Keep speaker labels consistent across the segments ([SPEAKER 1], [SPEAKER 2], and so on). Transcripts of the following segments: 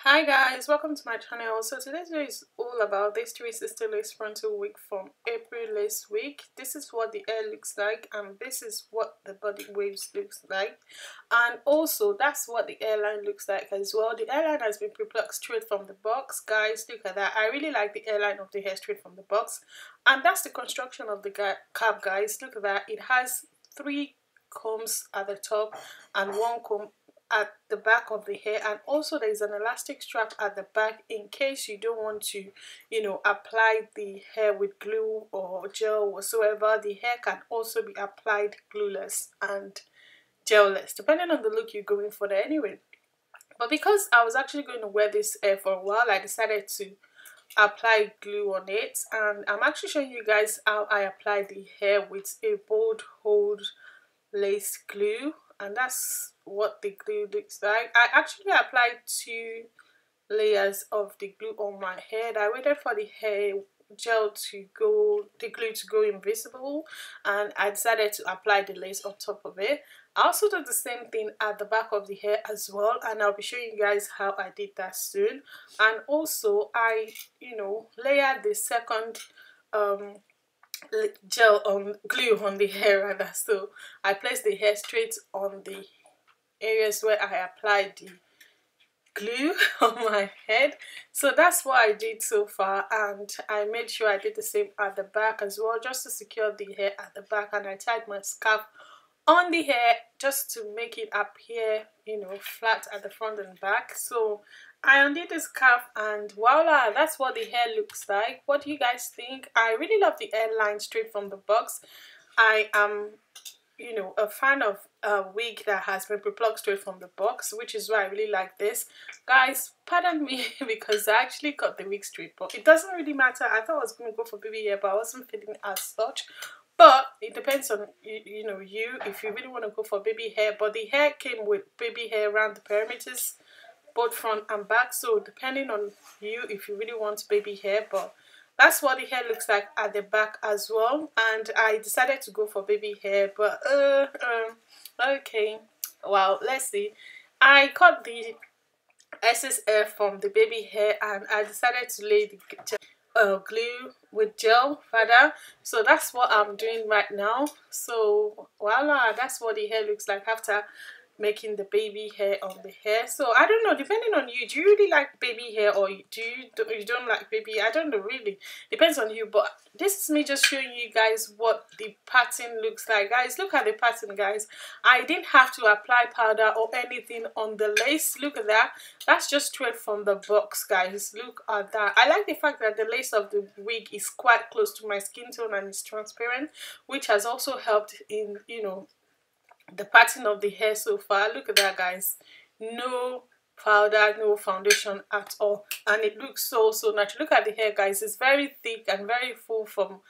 [SPEAKER 1] Hi guys, welcome to my channel. So today's video is all about this 360 lace frontal wig from April Lace Wig. This is what the hair looks like and this is what the body waves looks like, and also that's what the hairline looks like as well. The hairline has been pre-plucked straight from the box. Guys, look at that. I really like the hairline of the hair straight from the box, and that's the construction of the cap. Guys, look at that. It has 3 combs at the top and 1 comb at the back of the hair, and also there's an elastic strap at the back in case you don't want to apply the hair with glue or gel whatsoever. The hair can also be applied glueless and gelless depending on the look you're going for there anyway. But because I was actually going to wear this hair for a while, I decided to apply glue on it, and I'm actually showing you guys how I apply the hair with a bold hold lace glue, and that's what the glue looks like. I actually applied 2 layers of the glue on my head. I waited for the hair gel to go, the glue to go invisible, and I decided to apply the lace on top of it. I also did the same thing at the back of the hair as well, and I'll be showing you guys how I did that soon. And also I layered the second gel on glue on the hair rather. So I placed the hair straight on the areas where I applied the glue on my head. So that's what I did so far, and I made sure I did the same at the back as well, just to secure the hair at the back. And I tied my scarf on the hair just to make it appear flat at the front and back. So I undid the scarf and voila, that's what the hair looks like. What do you guys think? I really love the hairline straight from the box. I am a fan of a wig that has been pre-plucked straight from the box, which is why I really like this. Guys, pardon me because I actually cut the wig straight, but it doesn't really matter. I thought I was going to go for baby hair, but I wasn't feeling as such. But it depends on you if you really want to go for baby hair. But the hair came with baby hair around the perimeters, both front and back. So depending on you if you really want baby hair, but that's what the hair looks like at the back as well. And I decided to go for baby hair, but okay, well, let's see. I cut the excess hair from the baby hair and I decided to lay the glue with gel rather. So that's what I'm doing right now. So voila, that's what the hair looks like after making the baby hair on the hair. So I don't know, depending on you, do you really like baby hair or you don't like baby? I don't know, really depends on you. But this is me just showing you guys what the pattern looks like. Guys, look at the pattern. Guys, I didn't have to apply powder or anything on the lace. Look at that, that's just straight from the box. Guys, look at that. I like the fact that the lace of the wig is quite close to my skin tone and it's transparent, which has also helped in the pattern of the hair so far. Look at that, guys. No powder, no foundation at all, and it looks so natural. Look at the hair, guys. It's very thick and very full from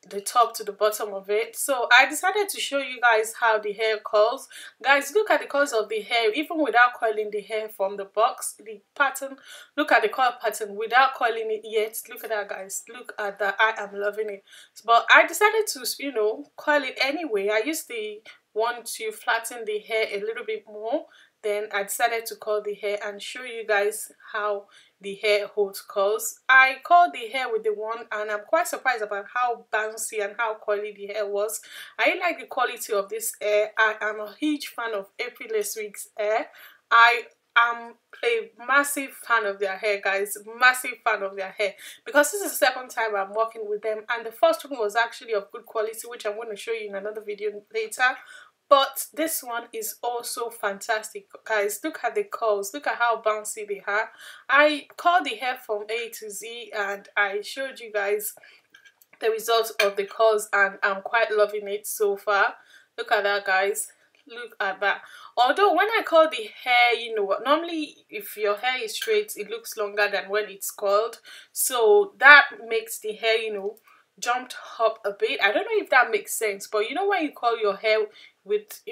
[SPEAKER 1] the top to the bottom of it. So I decided to show you guys how the hair curls. Guys, look at the curls of the hair even without coiling the hair from the box. The pattern, look at the curl pattern without coiling it yet. Look at that, guys. Look at that. I am loving it. But I decided to coil it anyway. I used the one to flatten the hair a little bit more. Then I decided to curl the hair and show you guys how the hair holds curls. I curled the hair with the one and I'm quite surprised about how bouncy and how curly the hair was. I really like the quality of this hair. I am a huge fan of April Lace Wigs hair. I am a massive fan of their hair, guys. Massive fan of their hair, because this is the second time I'm working with them, and the first one was actually of good quality, which I'm going to show you in another video later. But this one is also fantastic, guys. Look at the curls. Look at how bouncy they are. I curled the hair from A to Z and I showed you guys the results of the curls and I'm quite loving it so far. Look at that, guys. Look at that. Although when I curl the hair, normally if your hair is straight, it looks longer than when it's curled. So that makes the hair, jumped up a bit. I don't know if that makes sense, but when you curl your hair with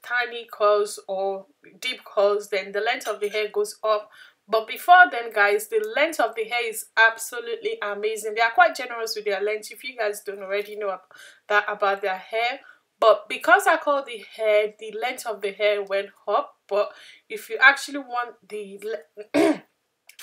[SPEAKER 1] tiny curls or deep curls, then the length of the hair goes up. But before then, guys, the length of the hair is absolutely amazing. They are quite generous with their length, if you guys don't already know that about their hair. But because I curled the hair, the length of the hair went up. But if you actually want the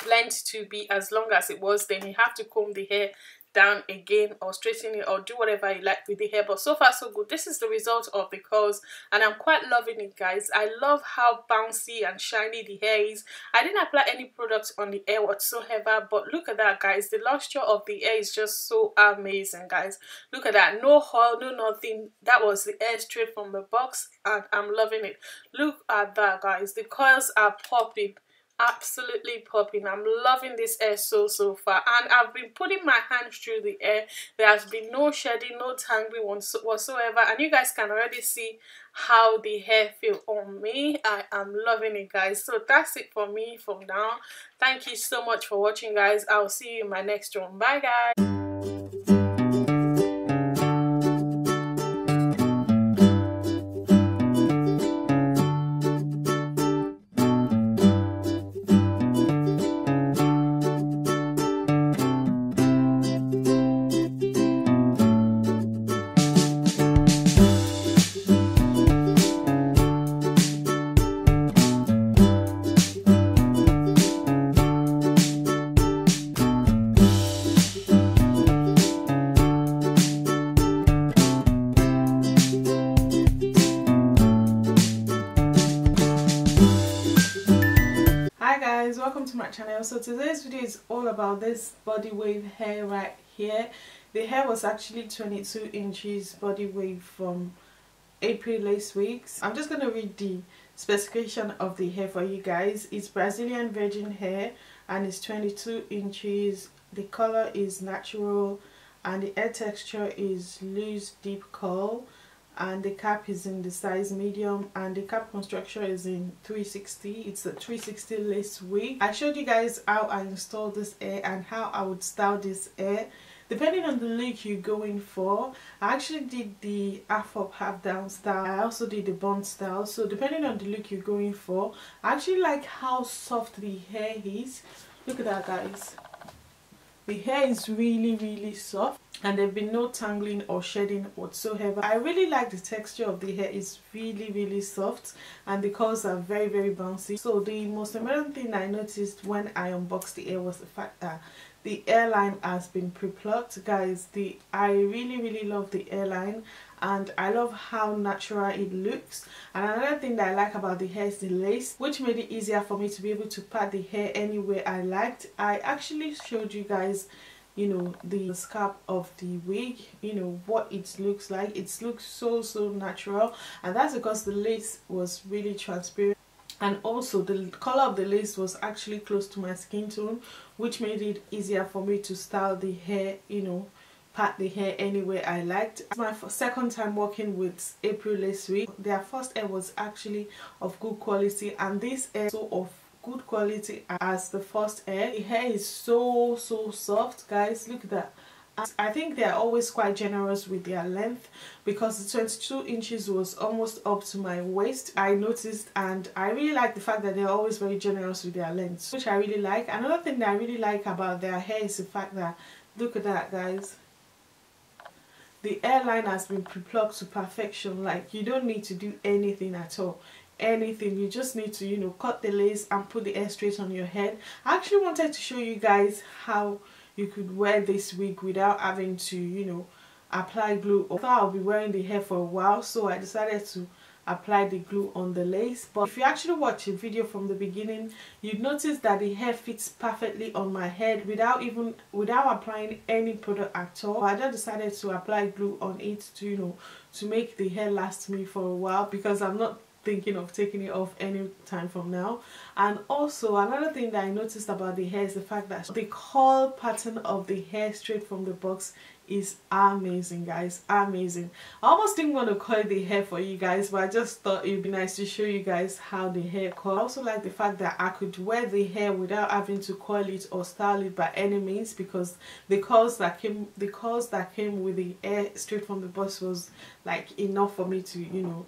[SPEAKER 1] length to be as long as it was, then you have to comb the hair down again or straighten it or do whatever you like with the hair. But so far so good. This is the result of the curls and I'm quite loving it, guys. I love how bouncy and shiny the hair is. I didn't apply any products on the hair whatsoever, but look at that, guys. The luster of the hair is just so amazing, guys. Look at that. No haul, no nothing. That was the hair straight from the box and I'm loving it. Look at that, guys. The curls are popping. Absolutely popping. I'm loving this hair so far, and I've been putting my hands through the hair. There has been no shedding, no tangling whatsoever, and you guys can already see how the hair feel on me. I am loving it, guys. So that's it for me from now. Thank you so much for watching, guys. I'll see you in my next one. Bye, guys. Welcome to my channel. So today's video is all about this body wave hair right here. The hair was actually 22 inches body wave from April Lace Wigs. I'm just going to read the specification of the hair for you guys. It's Brazilian virgin hair and it's 22 inches. The color is natural and the hair texture is loose deep curl, and the cap is in the size medium, and the cap construction is in 360. It's a 360 lace wig. I showed you guys how I installed this hair and how I would style this hair depending on the look you're going for. I actually did the half up half down style. I also did the bun style. So depending on the look you're going for, I actually like how soft the hair is. Look at that, guys. The hair is really soft and there've been no tangling or shedding whatsoever. I really like the texture of the hair. It's really soft and the curls are very bouncy. So the most important thing I noticed when I unboxed the hair was the fact that the hairline has been pre-plucked, guys. I really love the hairline and I love how natural it looks. And another thing that I like about the hair is the lace, which made it easier for me to be able to pat the hair anywhere I liked. I actually showed you guys, you know, the scalp of the wig, you know, what it looks like. It looks so natural, and that's because the lace was really transparent. And also the color of the lace was actually close to my skin tone, which made it easier for me to style the hair, you know, pat the hair anywhere I liked. It's my second time working with April Lace Wig. Their first hair was actually of good quality, and this hair is so of good quality as the first hair. The hair is so soft, guys. Look at that. I think they are always quite generous with their length, because the 22 inches was almost up to my waist, I noticed, and I really like the fact that they're always very generous with their length, which I really like. Another thing that I really like about their hair is the fact that, look at that, guys. The hairline has been pre-plucked to perfection. Like, you don't need to do anything at all. Anything, you just need to, you know, cut the lace and put the hair straight on your head. I actually wanted to show you guys how you could wear this wig without having to, you know, apply glue. I thought I'll be wearing the hair for a while, so I decided to apply the glue on the lace. But if you actually watch the video from the beginning, you'd notice that the hair fits perfectly on my head without applying any product at all. I just decided to apply glue on it to, you know, to make the hair last me for a while, because I'm not thinking of taking it off any time from now. And also another thing that I noticed about the hair is the fact that the curl pattern of the hair straight from the box is amazing, guys. Amazing. I almost didn't want to curl the hair for you guys, but I just thought it would be nice to show you guys how the hair curls. I also like the fact that I could wear the hair without having to curl it or style it by any means, because the curls that came with the hair straight from the box was like enough for me to, you know,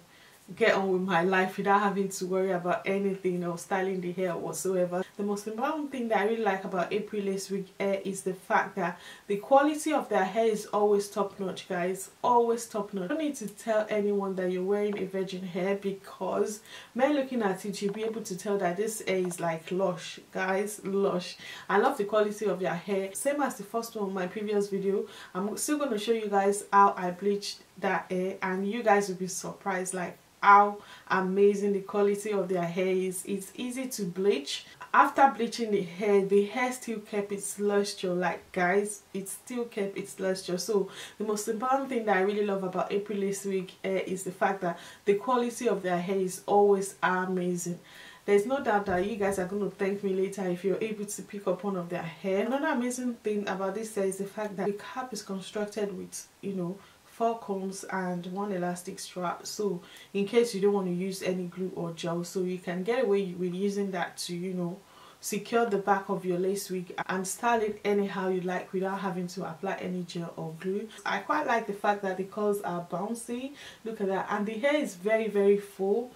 [SPEAKER 1] get on with my life without having to worry about anything or styling the hair whatsoever. The most important thing that I really like about April Lace Wig hair is the fact that the quality of their hair is always top notch, guys. Always top notch. You don't need to tell anyone that you're wearing a virgin hair, because men looking at it, you'll be able to tell that this hair is like lush, guys. Lush. I love the quality of their hair. Same as the first one in my previous video, I'm still going to show you guys how I bleached that hair, and you guys will be surprised like how amazing the quality of their hair is. It's easy to bleach. After bleaching the hair still kept its luster, like, guys, it still kept its luster. So the most important thing that I really love about April Lace Wig hair is the fact that the quality of their hair is always amazing. There's no doubt that you guys are going to thank me later if you're able to pick up one of their hair. Another amazing thing about this hair is the fact that the cap is constructed with, you know, 4 combs and 1 elastic strap, so in case you don't want to use any glue or gel, so you can get away with using that to, you know, secure the back of your lace wig and style it anyhow you like without having to apply any gel or glue. I quite like the fact that the curls are bouncy. Look at that. And the hair is very full.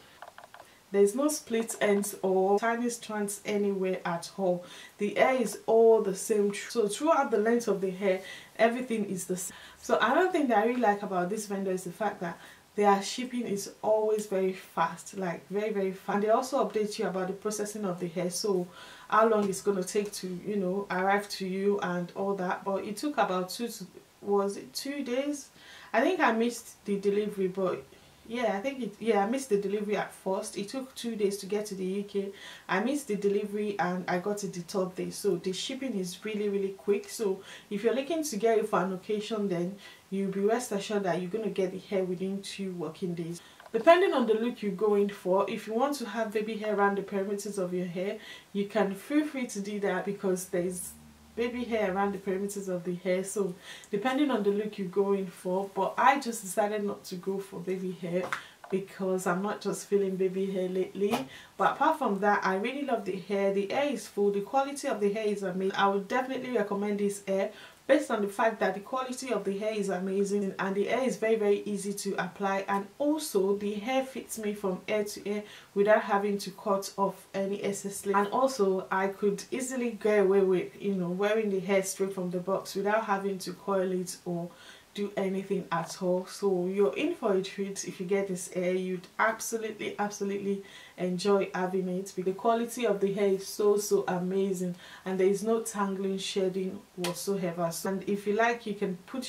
[SPEAKER 1] There's no split ends or tiny strands anywhere at all. The hair is all the same. So throughout the length of the hair, everything is the same. So another thing that I really like about this vendor is the fact that their shipping is always very fast, like very fast. And they also update you about the processing of the hair, so how long it's going to take to, you know, arrive to you and all that. But it took about 2 days? I think I missed the delivery, but yeah, I missed the delivery at first. It took 2 days to get to the UK. I missed the delivery and I got it the 3rd day. So the shipping is really quick. So if you're looking to get it for an occasion, then you'll be rest assured that you're going to get the hair within 2 working days. Depending on the look you're going for, if you want to have baby hair around the perimeters of your hair, you can feel free to do that, because there's baby hair around the perimeters of the hair. So depending on the look you're going for, but I just decided not to go for baby hair because I'm not just feeling baby hair lately. But apart from that, I really love the hair. The hair is full. The quality of the hair is amazing. I would definitely recommend this hair based on the fact that the quality of the hair is amazing and the hair is very easy to apply, and also the hair fits me from ear to ear without having to cut off any excess lace. And also I could easily get away with, you know, wearing the hair straight from the box without having to coil it or do anything at all. So you're in for a treat if you get this hair. You'd absolutely enjoy having it. The quality of the hair is so amazing, and there is no tangling, shedding whatsoever. And if you like, you can pull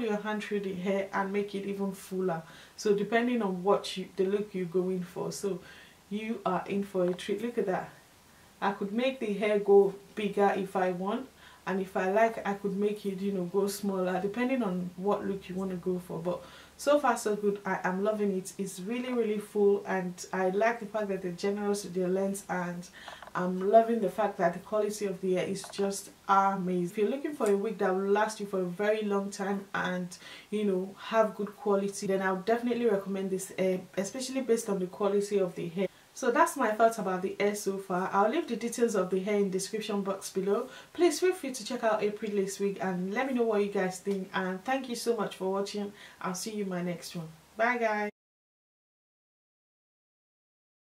[SPEAKER 1] your hand through the hair and make it even fuller. So depending on what the look you're going for, so you are in for a treat. Look at that. I could make the hair go bigger if I want, and if I like, I could make it, you know, go smaller, depending on what look you want to go for. But so far so good. I am loving it. It's really full, and I like the fact that they're generous with their length, and I'm loving the fact that the quality of the hair is just amazing. If you're looking for a wig that will last you for a very long time and, you know, have good quality, then I would definitely recommend this hair, especially based on the quality of the hair. So that's my thoughts about the hair so far. I'll leave the details of the hair in the description box below. Please feel free to check out April Lace Wig and let me know what you guys think. And thank you so much for watching. I'll see you in my next one. Bye guys.